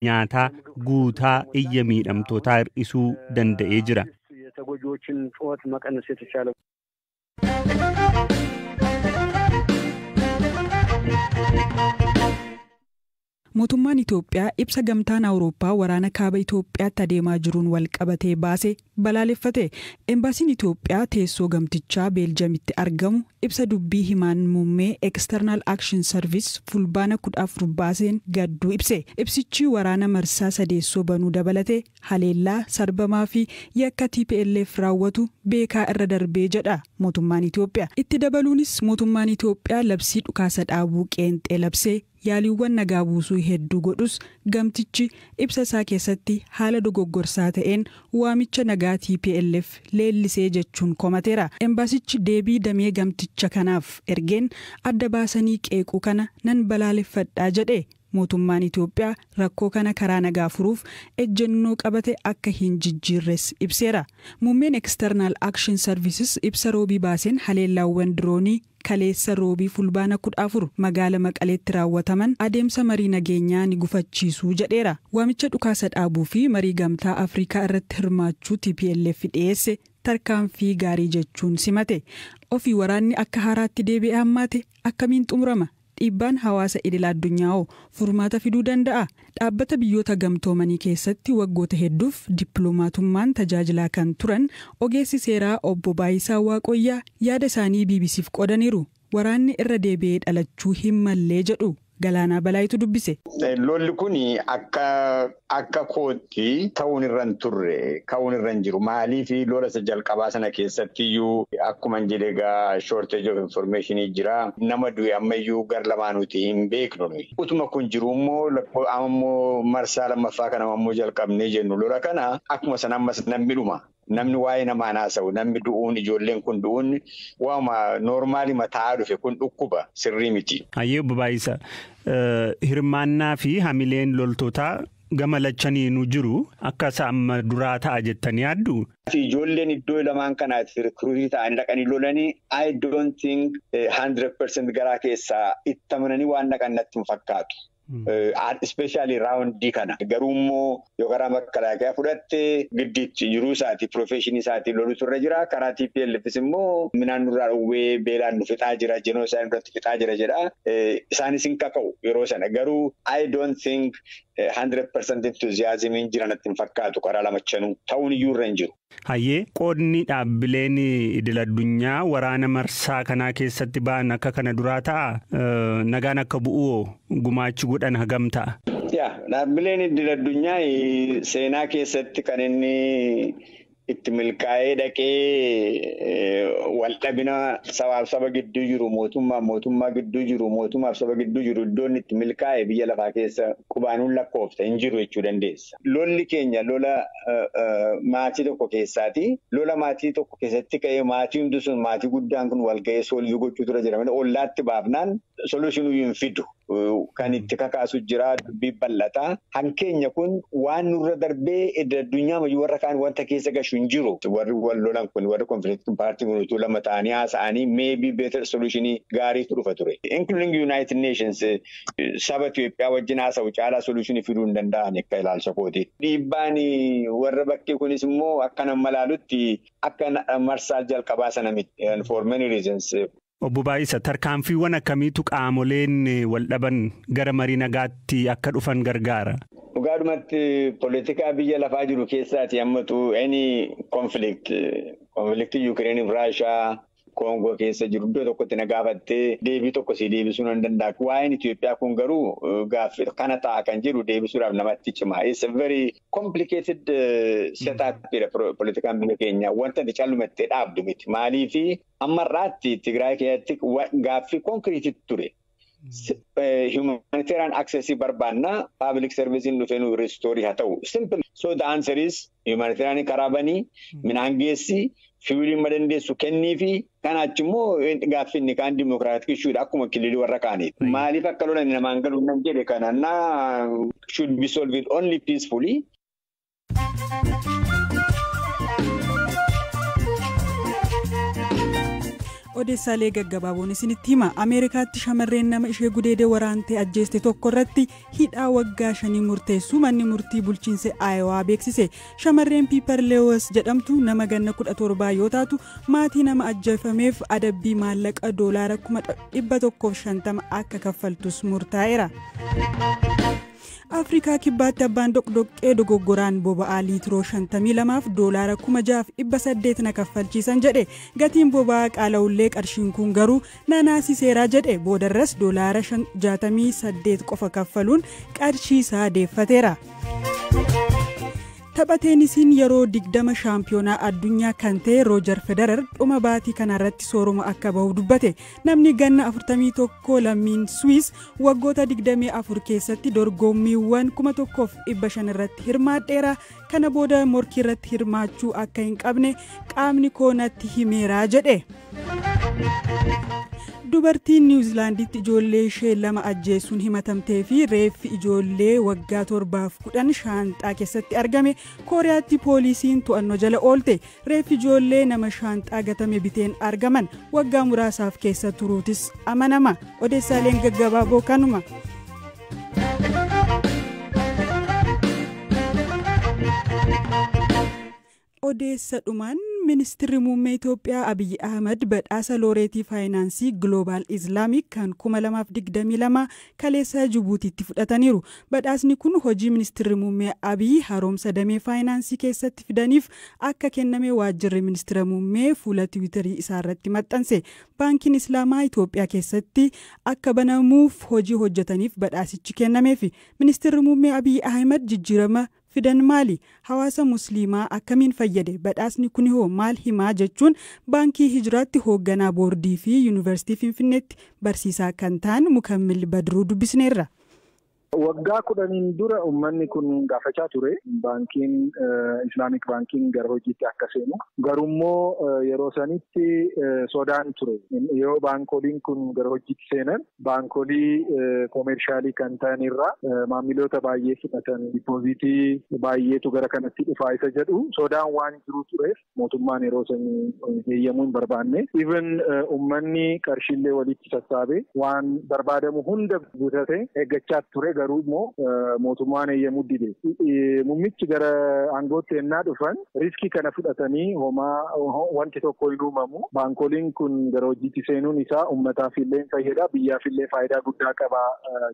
nyaataa guutaa iyya miidhamtootaa hir'isuu danda'ee jira. የተጎጂዎችን ጩኸት መቀነስ የተቻለ mootummaan Itoophiyaa ibsa gamtaan Awurooppaa waraana kaaba Itoophiyaatti adeemaa jiruun wal qabatee baase balaaleffate. Embaasiin Itoophiyaa teessoo gamtichaa Beeljamitti argamu ibsa dubbii himaan muummee External Action Service fulbaana 14 baaseen gadduu ibse. Ibsichi waraana marsaa sadeessoo banuu dabalate haleellaa sarbamaa fi yakka TPLF raawwatu beekaa irra darbee jedha mootummaan Itoophiyaa. Itti dabaluunis mootummaan Itoophiyaa labsii dhukaasa dhaabuu qeenxee labsee yaaliiwwan nagaa buusuu hedduu godhus gamtichi ibsa isaa keessatti haala dogoggorsaa ta'een waamicha nagaa TPLF leellisee jechuun komateera. Embaasichi deebii damee gamticha kanaaf ergeen adda baasanii qeequu kana nan balaaleffadhaa jedhe. Mootummaan Itoophiyaa rakkoo kana karaa nagaa furuuf ejjennoo qabate akka hin jijjiirres ibseera. Muummeen External Action Services ibsa roobii baaseen haleellaawwan diroonii kaleessa roobii fulbaana 14 magaala Maqaleetti raawwataman adeemsa marii nageenyaa ni gufachiisuu jedheera. Waamicha dhukaasa dhaabuu fi marii gamtaa Afrikaa irratti hirmaachuu TPLF dhiyeesse tarkaanfii gaarii jechuun simate. Ofii waraanni akka haaraatti deebi'ee hammaate akkamiin xumurama? Dhiibbaan hawaasa idila addunyaa furmaata fiduu danda'a. Dhaabbata biyyoota gamtoomanii keessatti waggoota hedduuf dippiloomatummaan tajaajilaa kan turan ogeessi seeraa obbo Baayisaa Waaqoyyaa yaada isaanii BBCf qodaniiru. Waraanni irra deebi'ee dhalachuu hin mallee jedhu. Galaanaa Balaayitu dubbise. Lolli kun akka kootti ta'uun irra hin turre, ka'uun irra hin jiru. Maaliif lola isa jalqabaa sana keessattiyyuu akkuma jedhe egaa shortage of information jira. Nama du'e ammayyuu gar lamaanuuti hin beeknu. Utuma kun jiru ammoo marsaa lammaffaa kana ammoo jalqabnee jennu lola kana akkuma sana ammas namni dhuma. Namni waa'ee namaa naasa'u, namni du'uun ijoolleen kun du'uun waama noormaali mataa dhufe kun dhukkuba sirrii miti. Hayyee obbo Baayisaa hirmaannaa fi hamileen loltootaa gama lachaniinu jiru akka amma duraa ta'a jettanii yaaddu. Ijoolleen iddoo lamaan kanaatti rikruutii ta'anii dhaqanii lolanii I don't think 100% garaa keessaa itti amananii waan dhaqan natti hin fakkaatu. Especially raawundii kana garuu immoo yoo karaa makalaakaa fudhatte giddiitti jiruu isaati profeshinii isaati lolutu irra jira karaa TPLFs immoo minaan nurraa dhowwee beelaan nu fixaa jira jenoosaayidii irratti fixaa jira jedha isaanis hin kaka'u yeroo sana garuu I don't think 100% enthusiasmiin jira natti hin fakkaatu karaa lamachanuu ta'uun iyyuu irra hin jiru. Hayyee qoodni dhaabbileen idil addunyaa waraana marsaa kanaa keessatti ba'an akka kana duraa ta'a nagaan akka bu'uu gumaachi godhan hagam ta'a. Dhaabbileen idil addunyaa seenaa keessatti kan inni itti milkaa'ee dhaqee waldhabina sabaaf saba gidduu jiru mootummaa gidduu jiru mootummaaf saba gidduu jiru iddoon itti milkaa'ee biyya lafaa keessa qubaanuun lakkoofta hin jiru jechuu dandeessa. Lolli keenya lola maatii tokko keessaati. Lola maatii tokko keessatti ka'ee maatii hundi sun maatii guddaan kun wal ga'ee soolvii gochuu tura jira. Ollaatti baafnaan soluushinii hin fidu. Kan itti kakaasu jira dubbii bal'ataa. Hankeenya kun waan nurra darbee idil addunyaa mayyuu warra kaan wanta keessa gashu hin jiru. Warri wal lolan kun warri konfliktiin paartiin kun utuu lama ta'anii haasa'anii maybe better solutionii gaariitu dhufa ture. Including United Nations saba Itoophiyaa wajjin haasa'u caalaa solutionii fiduu hin danda'an akka ilaalcha kooti. Dhiibbaan warra bakkee kunis immoo akka nama ilaalutti akka marsaa jalqabaa sana miti for many reasons. Obbo Baayisaa tarkaanfiiwwan akkamiitu qaamoleen wal dhaban gara marii nagaatti akka dhufan gargaara? Dhugaadhumatti poolitikaa biyya lafaa jiru keessaati hammatu any conflictii Yukireeniif Raashaa Koongoo keessa jiru iddoo tokkotti na gaafattee deebii tokko si deebisuu hin danda'a. Waa'een Itoophiyaa kun garuu gaaffii kana ta'a kan jiru deebisuudhaaf namatti cima. It's a very complicated setup poolitikaan biyya keenya wanta itti callumattee dhaabdu miti. Maaliifi ammarraatti Tigraay keessatti gaaffii konkiriitii ture. Humanitarian access barbaanna public service dhufee nu restore haa ta'u. Simple. So the answer is humanitarian karaa banii minaan geessi. Fiwiliin madandeessu kennii fi kana achimmoo gaaffii inni kaan dimokiraatik ishuudha akkuma kililii warra kaaniiti. Maaliif akka lolan namaan galuun nan jedhe kana should be solved only peacefully. Odeessaalee gaggabaaboon isinitti hima. Ameerikaatti shamarreen nama ishee gudeedee waraantee ajjeeste tokko irratti hidhaa waggaa 5 murteessuu manni murtii bulchiinsa Aayowaa beeksise. Shamarreen Piiper Leewis jedhamtu nama ganna 17 yoo taatu maatii nama ajjeefameef adabbii maallaqa $150 akka kaffaltus murtaa'eera. Afrikaa kibbaatti abbaan doqdoqqee dogoggoraan boba'aa liitiroo 52f $6,800 na kaffalchiisan jedhe. Gatiin boba'aa qaala'ullee qarshiin kun garuu nanaasiseera jedhe. Boodarras $68 qofa kaffaluun qarshii isaa deeffateera. Tapha teenisiin yeroo 20 shaampiyoonaa addunyaa kan ta'e Roojar Federer dhuma baatii kanarratti sooroma akka bahu dubbate. Namni ganna 41 lammiin Swiss waggoota 24 keessatti dorgommiiwwan 1,500 irratti hirmaadheera. Kana booda morkii irratti hirmaachuu akka hin qabne qaamni koo natti himeera jedhe. Dubartiin Niwuzilaanditti ijoollee ishee 2 ajjeesuun himatamtee fi reeffi ijoollee waggaa 7-10 shaanxaa keessatti argame Kooriyaatti poolisiin to'annoo jala oolte. Reeffi ijoollee nama shaanxaa gatame biteen argaman waggaa muraasaaf keessa turuutis amanama. Odeessaaleen gaggabaaboo kanuma. Odeessa dhumaan Ministeerri muummee Itoophiyaa Abiy Ahmed badhaasa looreetii faayinaansii Global Islamic kan 2022 kaleessa Jibuutiitti fudhataniiru. Badhaasni kun hojii Ministeerri muummee Abiy haaromsa damee faayinaansii keessatti fidaniif akka kenname waajjirri Ministeera muummee fuula Tiwiitarii isaarratti maxxanse. Baankiin Islaamaa Itoophiyaa keessatti akka banamuuf hojii hojjetaniif badhaasichi kennameefi. Ministeerri muummee Abiy Ahmed jijjiirama fidan maali? Hawaasa musliimaa akkamiin fayyade? Badhaasni kun hoo maal himaa jechuun baankii Hijraatti hoogganaa boordii fi yuunivarsiitii Finfinneetti barsiisaa kan ta'an Mukammil Badruu dubbisneerra. Waggaa 10 dura uummanni kun gaafachaa ture baankiin Islaamic baankiin gara hojiitti akka seenu. Garummoo yeroo sanitti sodaan ture. Yoo baankoliin kun gara hojiitti seenan baankolii koomershaalii kan ta'an irraa maamiloota baay'ee fudhatan diipoozitii baay'eetu gara kanatti dhufaa isa jedhu sodaan waan jiru tureef mootummaan yeroo sanii heeyyamuu hin barbaanne. Even uummanni qarshiilee walitti sassaabee waan barbaadamu hunda guutatee eeggachaa ture. Garuu immoo mootummaan heeyyamuu dide. Muummichi gara aangootti ennaa dhufan riskii kana fudhatanii wanti tokko hin uumamu. Baankoliin kun gara hojiitti seenuun isaa uummataaf illee fayyada, biyyaaf illee faayidaa guddaa qaba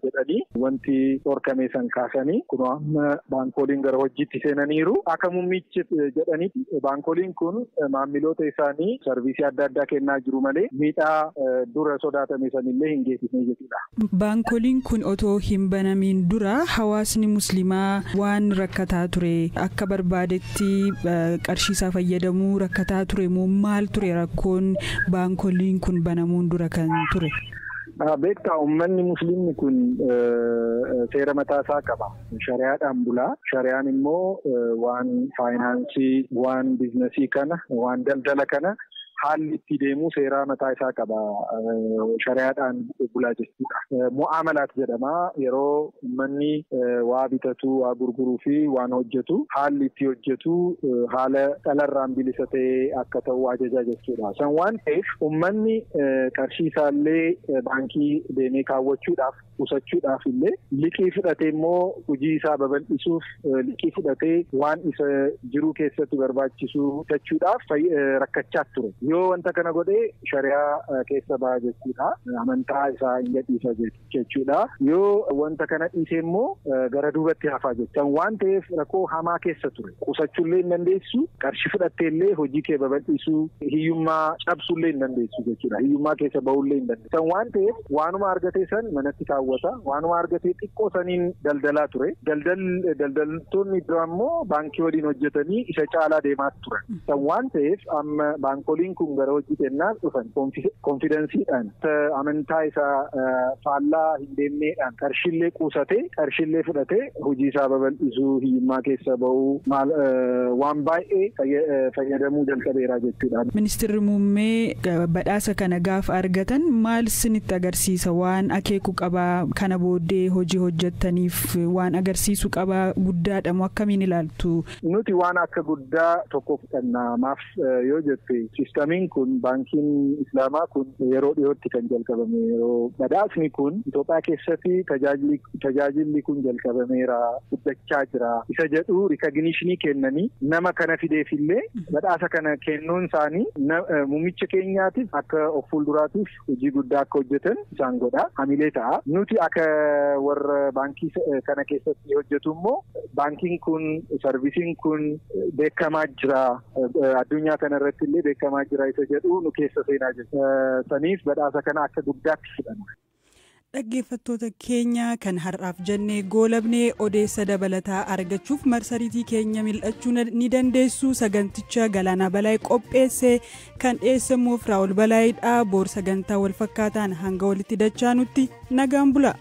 jedhanii wanti dhorkame san kaasanii kun amma baankoliin gara hojiitti seenaniiru. Akka muummichi jedhanitti baankoliin kun maamiloota isaanii sarviisii adda addaa kennaa jiru malee miidhaa dura sodaatame sanillee hin geessisne jechuudha. Baankoliin kun otoo hin banamiin dura hawaasni musliimaa waan rakkataa ture akka barbaadetti qarshii isaa fayyadamuu rakkataa ture moo maal ture rakkoon baankoliin kun banamuun dura kan ture? Beektaa uummanni musliimni kun seera mataa isaa qaba. Shari'aadhaan bulaa. Shari'aan immoo waan faayinaansii, waan biizinasii kana, waan daldala kana haalli itti deemu seeraa mataa isaa qaba. Shari'aadhaan bulaa jechuudha. Mu'amalaat jedhama. Yeroo uummanni waa bitatu, waa gurguruu fi waan hojjetu haalli itti hojjetu haala dhalarraan bilisa ta'ee akka ta'u ajajaa jechuudha. San waan ta'eef uummanni qarshii isaallee baankii deemee kaawwachuudhaaf qusachuudhaaf illee liqii fudhatee immoo hojii isaa babal'isuuf liqii fudhatee waan isa jiruu keessatti barbaachisu jechuudhaaf rakkachaa ture. Yoo wanta kana godhee shari'aa keessa ba'a jechuudha. Amantaa isaa hin gadhiisa jechuudha. Yoo wanta kana dhiisee immoo gara duubatti hafaa jechuudha. Waan ta'eef rakkoo hamaa keessa ture. Qusachuullee hin dandeessu, qarshii fudhattee illee hojii kee babal'isuu, hiyyummaa cabsuullee hin dandeessu jechuudha. Hiyyummaa keessa ba'uullee hin dandeessu. Waan ta'eef waanuma argatee san manatti kaawwata. Waanuma argatee xiqqoo saniin daldalaa ture. Daldaltoonni biraa immoo baankii waliin hojjetanii isa caalaa deemaa turan. Waan ta'eef amma baankoliin kun gara hojii kennaan dhufan konfidensiidhaan amantaa isaa faallaa hin deemneedhaan qarshiillee quusatee qarshiillee fudhatee hojii isaa babal'isuu hiyyummaa keessa ba'uu waan baay'ee fayyadamuu jalqabeera jechuudha. Ministeerri muummee badhaasa kana gaafa argatan maal isinitti agarsiisa? Waan akeeku qabaa kana booddee hojii hojjettaniif waan agarsiisu qabaa guddaadha moo akkamiin ilaaltu? Nuti waan akka guddaa tokko fudhannaa maaf yoo jette siistamii Islaamiin kun baankiin Islaamaa kun yeroo dhiyootti kan jalqabame yeroo badhaasni kun Itoophiyaa keessatti tajaajilli kun jalqabameera guddachaa jira isa jedhu rikagniishinii kennanii nama kana fideefillee badhaasa kana kennuun isaanii muummicha keenyaatiif akka of fuulduraatiif hojii guddaa akka hojjetan isaan godha hamilee ta'a nuti akka warra baankii kana keessatti hojjetu immoo baankiin kun sarvisiin kun beekamaa jira addunyaa kana irratti illee beekamaa jira isa jedhu nu keessa seenaa jira saniif badhaasa kana akka guddaatti fudhanna. Dhaggeeffattoota keenya kan har'aaf jennee goolabnee odeessa dabalataa argachuuf marsariitii keenya mil'achuu ni dandeessu. Saganticha Galaanaa Balaayii qopheesse kan dhiyeessamuuf Raawul Balaayiidha. Boor sagantaa wal fakkaataan hanga walitti dachaanutti nagaan bula.